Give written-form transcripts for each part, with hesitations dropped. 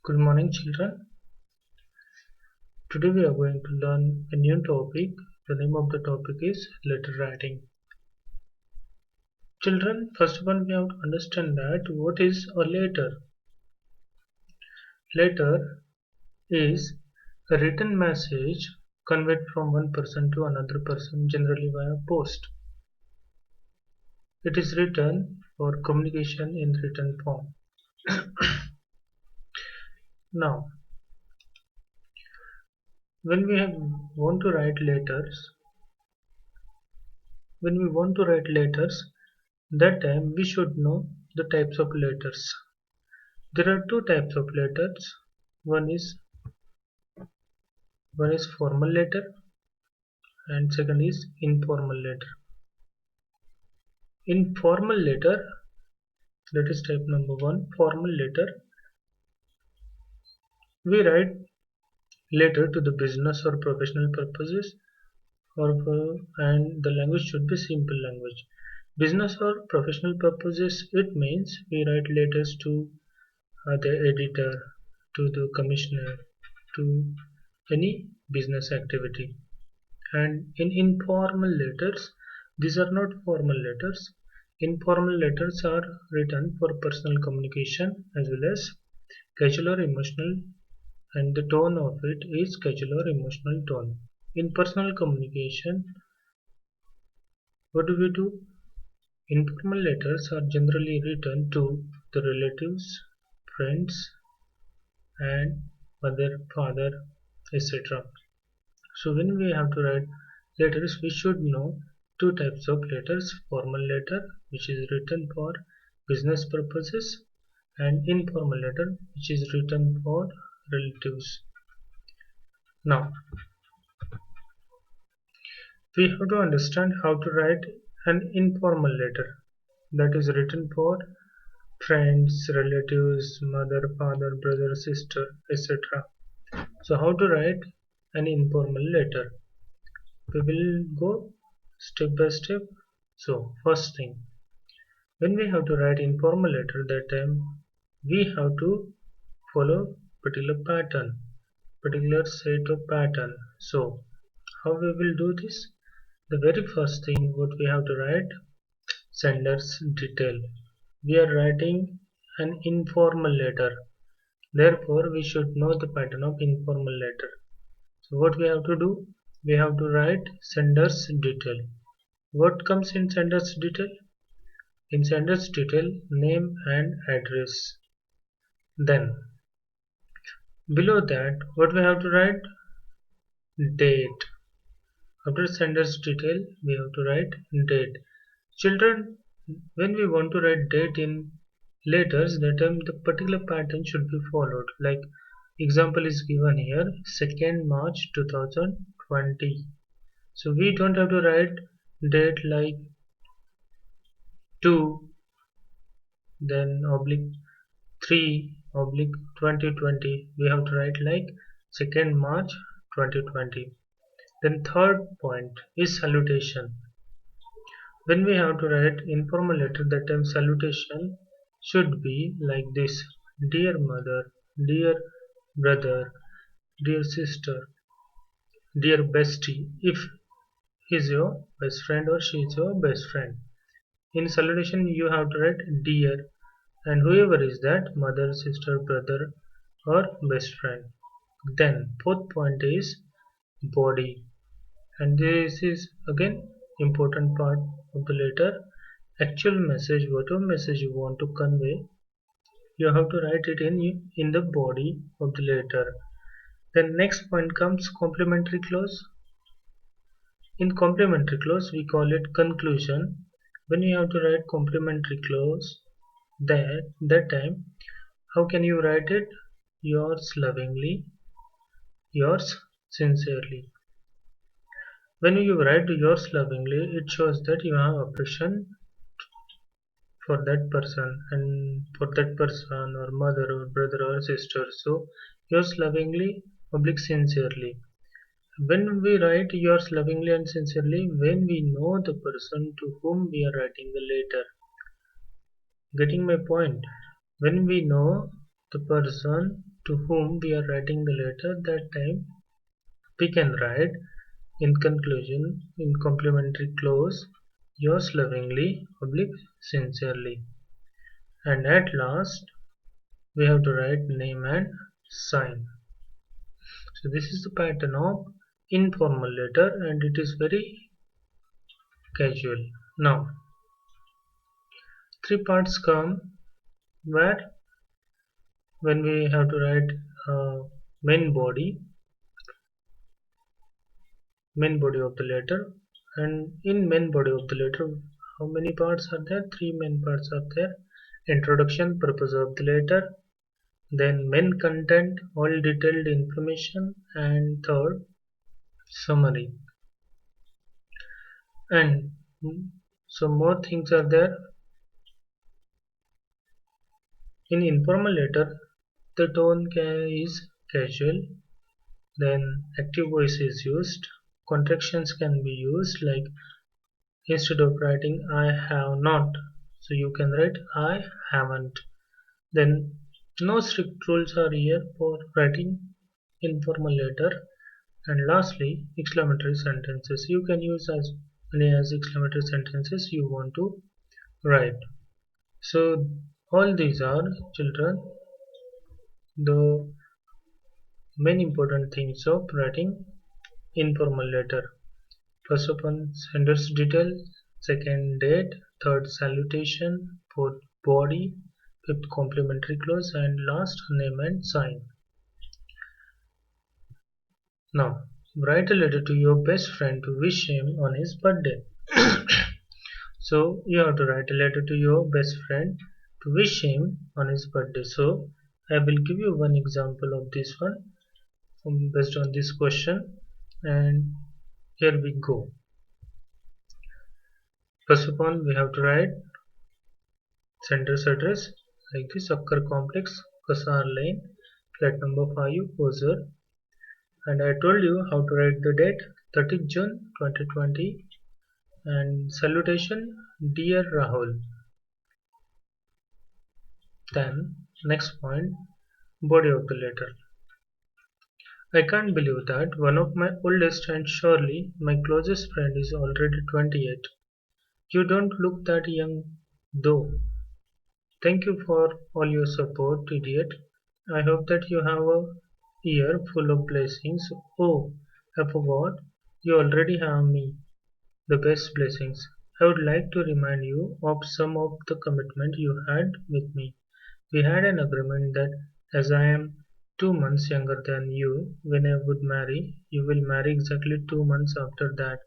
Good morning, children. Today we are going to learn a new topic. The name of the topic is letter writing. Children, first of all, we have to understand that what is a letter. Letter is a written message conveyed from one person to another person, generally via post. It is written for communication in written form. Now, when want to write letters, when we want to write letters, that time we should know the types of letters. There are two types of letters. One is one is formal letter and second is informal letter. Informal letter, that is type number one. Formal letter, we write letter to the business or professional purposes, and the language should be simple language. Business or professional purposes, it means we write letters to the editor, to the commissioner, to any business activity. And in informal letters, these are not formal letters. Informal letters are written for personal communication as well as casual or emotional, and the tone of it is casual or emotional tone. In personal communication, what do we do? Informal letters are generally written to the relatives, friends, and mother, father, etc. So when we have to write letters, we should know two types of letters: formal letter, which is written for business purposes, and informal letter, which is written for relatives. Now, we have to understand how to write an informal letter, that is written for friends, relatives, mother, father, brother, sister, etc. So how to write an informal letter? We will go step by step. So first thing, when we have to write informal letter, that time we have to follow particular pattern, particular set of pattern. So how we will do this? The very first thing what we have to write, sender's detail. We are writing an informal letter. Therefore, we should know the pattern of informal letter. So what we have to do? We have to write sender's detail. What comes in sender's detail? In sender's detail, name and address. Then, below that, what we have to write? Date. After sender's detail, we have to write date. Children, when we want to write date in letters, that time the particular pattern should be followed. Like example is given here, 2nd March 2020. So we don't have to write date like 2 then oblique 3 oblique 2020. We have to write like 2nd March 2020. Then third point is salutation. When we have to write informal letter, that time salutation should be like this: dear mother, dear brother, dear sister, dear bestie, if he's your best friend or she is your best friend. In salutation, you have to write dear, and whoever is that, mother, sister, brother, or best friend. Then, fourth point is body, and this is again important part of the letter. Actual message, whatever message you want to convey, you have to write it in the body of the letter. Then next point comes complementary clause. In complementary clause, we call it conclusion. When you have to write complementary clause, that time, how can you write it? Yours lovingly, yours sincerely. When you write yours lovingly, it shows that you have affection for that person, and for that person or mother or brother or sister. So yours lovingly oblique sincerely. When we write yours lovingly and sincerely, when we know the person to whom we are writing the letter. Getting my point? When we know the person to whom we are writing the letter, that time we can write in conclusion, in complimentary clause, yours lovingly, oblique, sincerely. And at last, we have to write name and sign. So this is the pattern of informal letter and it is very casual. Now, three parts come where when we have to write uh, main body, main body of the letter, and in main body of the letter, how many parts are there? Three main parts are there. Introduction, purpose of the letter, then main content, all detailed information, and third, summary. And some more things are there. In informal letter, the tone is casual, then active voice is used. Contractions can be used like instead of writing I have not, so you can write I haven't. Then no strict rules are here for writing informal letter. And lastly, exclamatory sentences. You can use as many as exclamatory sentences you want to write. So all these are, children, the main important things of writing informal letter. First one, sender's detail, second, date, third, salutation, fourth, body, fifth, complimentary clause, and last, name and sign. Now, write a letter to your best friend to wish him on his birthday. So, you have to write a letter to your best friend to wish him on his birthday. So, I will give you one example of this one based on this question, and here we go. First of all, we have to write sender's address like this: Akkar Complex, Kasar Lane, flat number 5, Hosur. And I told you how to write the date, 30th June 2020, and salutation, dear Rahul. Then, next point, body of the letter. I can't believe that one of my oldest and surely my closest friend is already 28. You don't look that young, though. Thank you for all your support, idiot. I hope that you have a year full of blessings. Oh, I forgot. You already have me. The best blessings. I would like to remind you of some of the commitment you had with me. We had an agreement that as I am 2 months younger than you, when I would marry, you will marry exactly 2 months after that.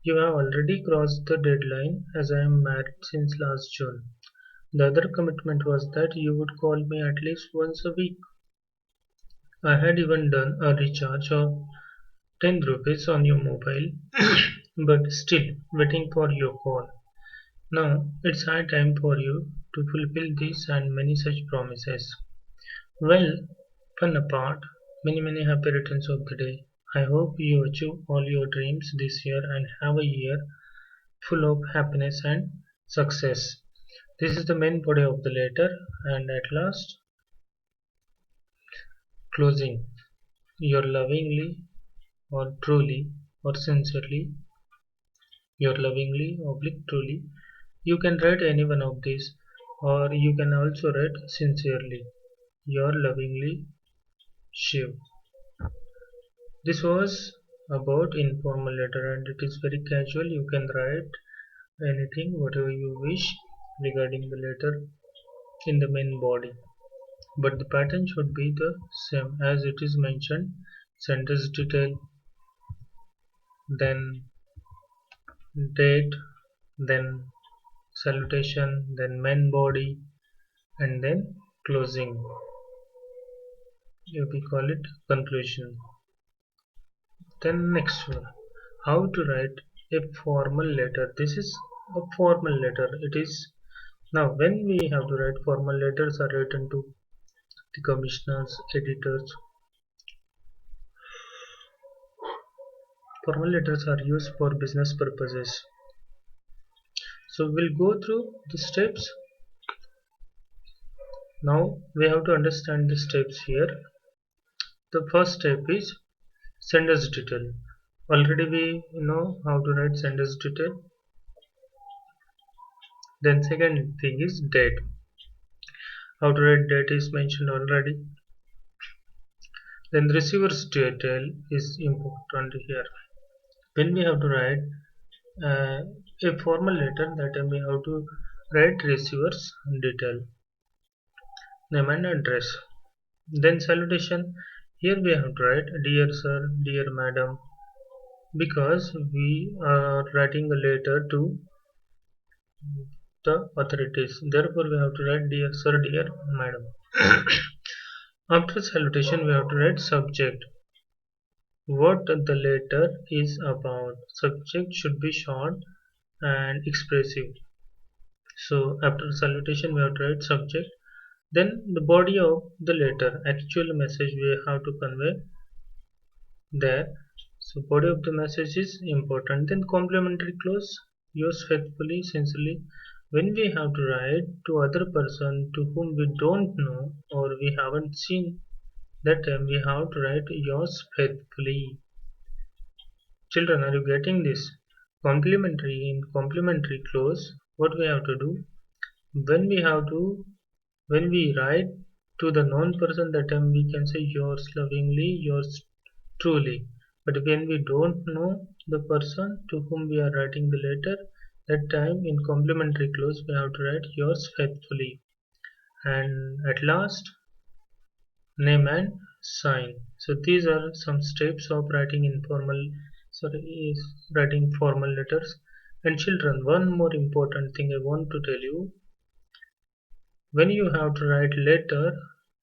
You have already crossed the deadline as I am married since last June. The other commitment was that you would call me at least once a week. I had even done a recharge of 10 rupees on your mobile, but still waiting for your call. Now it's high time for you to fulfill this and many such promises. Well, fun apart, many happy returns of the day. I hope you achieve all your dreams this year and have a year full of happiness and success. This is the main body of the letter, and at last, closing. Your lovingly or truly or sincerely, your lovingly oblique truly. You can write any one of these, or you can also write sincerely. Your lovingly Shiv. This was about informal letter and it is very casual. You can write anything, whatever you wish regarding the letter in the main body. But the pattern should be the same as it is mentioned: sentence detail, then date, then salutation, then main body, and then closing. We call it conclusion. Then next one, how to write a formal letter. This is a formal letter. It is now when we have to write formal letters are written to the commissioners, editors. Formal letters are used for business purposes. So we'll go through the steps. Now we have to understand the steps here. The first step is sender's detail. Already we know how to write sender's detail. Then second thing is date. How to write date is mentioned already. Then receiver's detail is important here. When we have to write uh, a formal letter, that time we have to write receiver's detail, name and address. Then salutation. Here we have to write dear sir, dear madam, because we are writing a letter to the authorities. Therefore, we have to write dear sir, dear madam. After salutation, we have to write subject. What the letter is about. Subject should be short and expressive. So after salutation, we have to write subject. Then the body of the letter, actual message we have to convey there. So body of the message is important. Then complementary clause, yours faithfully, sincerely. When we have to write to other person to whom we don't know or we haven't seen, that time we have to write yours faithfully. Children, are you getting this? Complementary in complementary clause, what we have to do when we have to when we write to the known person, that time we can say yours lovingly, yours truly. But when we don't know the person to whom we are writing the letter, that time in complementary clause we have to write yours faithfully. And at last, name and sign. So these are some steps of writing writing formal letters. And children, one more important thing I want to tell you: when you have to write letter,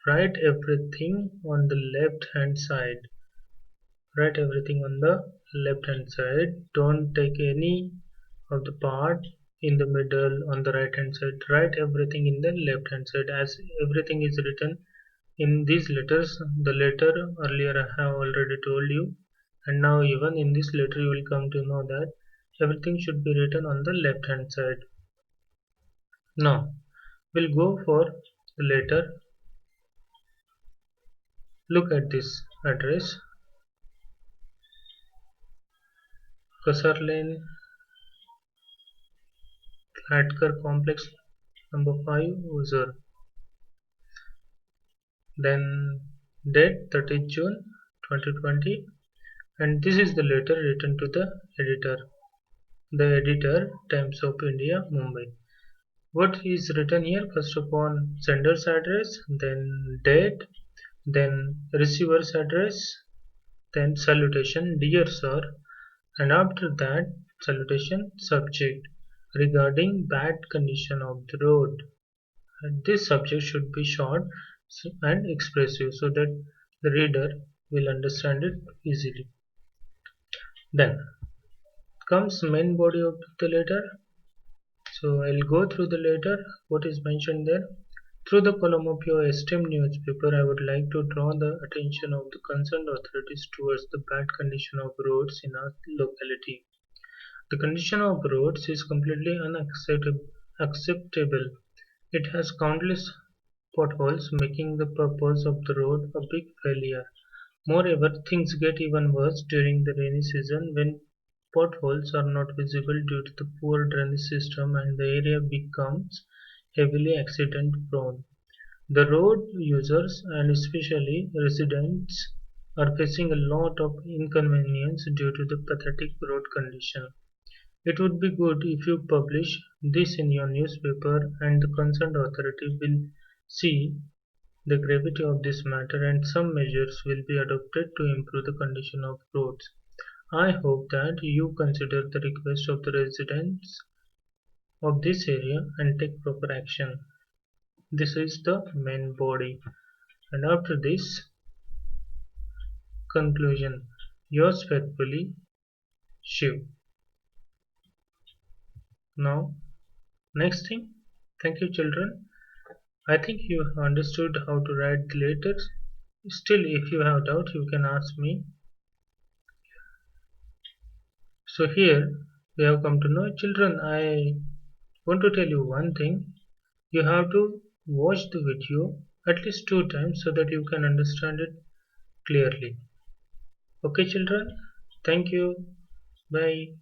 write everything on the left hand side. Write everything on the left hand side. Don't take any of the part in the middle on the right hand side. Write everything in the left hand side, as everything is written in these letters. The letter earlier I have already told you, and now even in this letter you will come to know that everything should be written on the left hand side. Now we'll go for the letter. Look at this address: Kasar Lane, Flatkar Complex, number 5, User. Then date 30th June 2020, and this is the letter written to the editor. The editor, Times of India, Mumbai. What is written here? First of all, sender's address, then date, then receiver's address, then salutation, dear sir, and after that salutation subject regarding bad condition of the road. And this subject should be short and expressive so that the reader will understand it easily. Then comes main body of the letter. So I'll go through the letter, what is mentioned there. Through the column of your esteemed newspaper, I would like to draw the attention of the concerned authorities towards the bad condition of roads in our locality. The condition of roads is completely unacceptable. It has countless potholes, making the purpose of the road a big failure. Moreover, things get even worse during the rainy season when potholes are not visible due to the poor drainage system and the area becomes heavily accident prone. The road users and especially residents are facing a lot of inconvenience due to the pathetic road condition. It would be good if you publish this in your newspaper and the concerned authority will see the gravity of this matter and some measures will be adopted to improve the condition of roads. I hope that you consider the request of the residents of this area and take proper action. This is the main body. And after this, conclusion. Yours faithfully, Shiv. Now, next thing. Thank you, children. I think you have understood how to write the letters. Still, if you have doubt, you can ask me. So here we have come to know, children. I want to tell you one thing. You have to watch the video at least 2 times so that you can understand it clearly. Okay, children? Thank you. Bye.